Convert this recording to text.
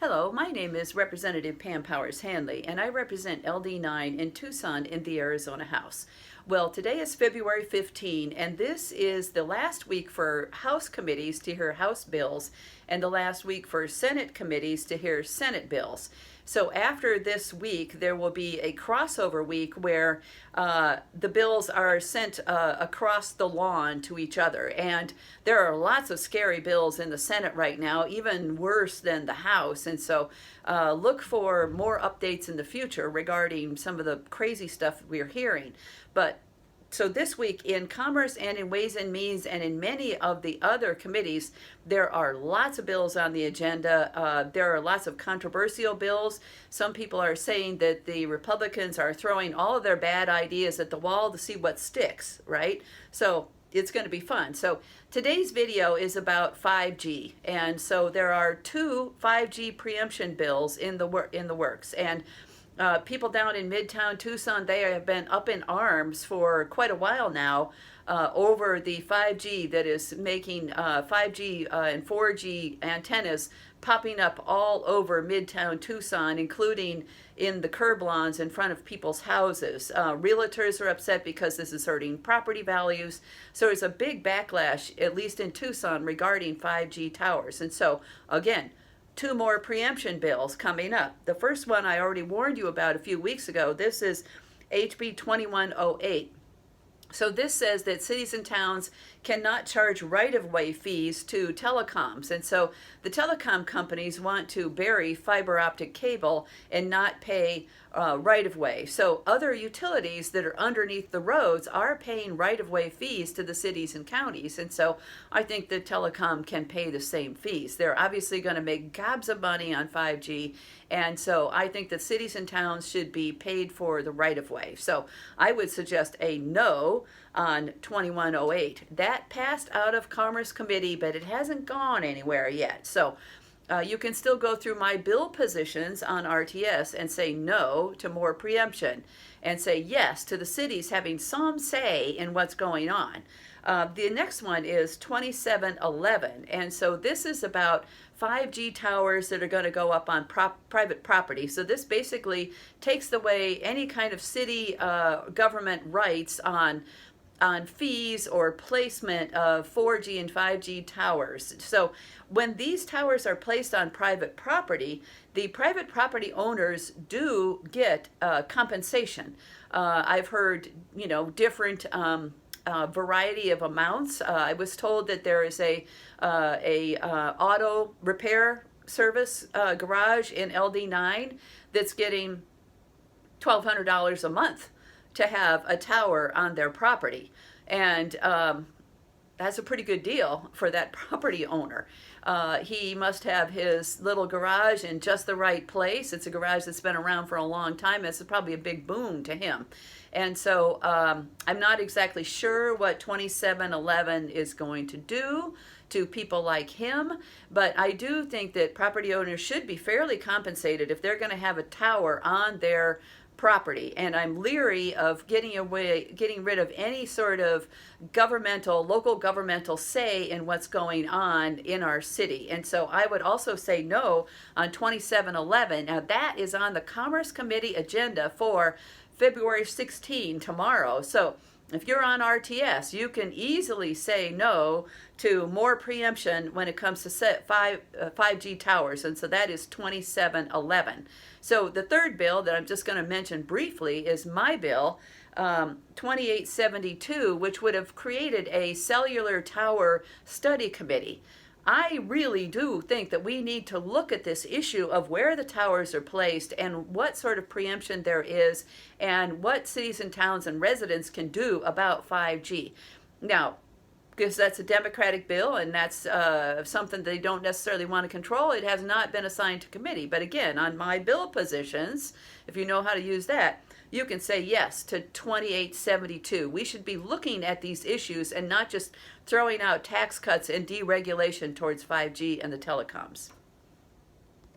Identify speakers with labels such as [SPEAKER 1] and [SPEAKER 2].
[SPEAKER 1] Hello, my name is Representative Pam Powers-Hanley, and I represent LD9 in Tucson in the Arizona House. Well, today is February 15, and this is the last week for House committees to hear House bills, and the last week for Senate committees to hear Senate bills. So after this week, there will be a crossover week where the bills are sent across the lawn to each other. And there are lots of scary bills in the Senate right now, even worse than the House. And so look for more updates in the future regarding some of the crazy stuff we're hearing. But so this week in Commerce and in Ways and Means and in many of the other committees, there are lots of bills on the agenda. There are lots of controversial bills. Some people are saying that the Republicans are throwing all of their bad ideas at the wall to see what sticks, right? So it's going to be fun. So today's video is about 5G. And so there are two 5G preemption bills in the works. And people down in Midtown Tucson, they have been up in arms for quite a while now over the 5G that is making 5G and 4G antennas popping up all over Midtown Tucson, including in the curb lawns in front of people's houses. Realtors are upset because this is hurting property values. So there's a big backlash, at least in Tucson, regarding 5G towers. And so, again, two more preemption bills coming up. The first one I already warned you about a few weeks ago. This is HB 2108. So this says that cities and towns cannot charge right-of-way fees to telecoms. And so the telecom companies want to bury fiber optic cable and not pay right-of-way. So other utilities that are underneath the roads are paying right-of-way fees to the cities and counties. And so I think that telecom can pay the same fees. They're obviously going to make gobs of money on 5G. And so I think that cities and towns should be paid for the right-of-way. So I would suggest a no on 2108. That passed out of Commerce Committee, but it hasn't gone anywhere yet. So you can still go through my bill positions on RTS and say no to more preemption and say yes to the cities having some say in what's going on. The next one is 2711, and so this is about 5G towers that are going to go up on private property. So this basically takes away any kind of city government rights on fees or placement of 4G and 5G towers. So when these towers are placed on private property, the private property owners do get compensation. I've heard, different variety of amounts. I was told that there is a auto repair service garage in LD9 that's getting $1,200 a month to have a tower on their property. And that's a pretty good deal for that property owner. He must have his little garage in just the right place. It's a garage that's been around for a long time. It's probably a big boon to him. And so I'm not exactly sure what 2711 is going to do to people like him, but I do think that property owners should be fairly compensated if they're going to have a tower on their property. And I'm leery of getting rid of any sort of local governmental say in what's going on in our city. And so I would also say no on 2711. Now that is on the Commerce Committee agenda for February 16, tomorrow. So if you're on RTS, you can easily say no to more preemption when it comes to 5G towers, and so that is 2711. So the third bill that I'm just going to mention briefly is my bill, 2872, which would have created a cellular tower study committee. I really do think that we need to look at this issue of where the towers are placed and what sort of preemption there is and what cities and towns and residents can do about 5G. Now, because that's a Democratic bill and that's something they don't necessarily want to control, it has not been assigned to committee. But again, on my bill positions, if you know how to use that, you can say yes to 2872. We should be looking at these issues and not just throwing out tax cuts and deregulation towards 5G and the telecoms.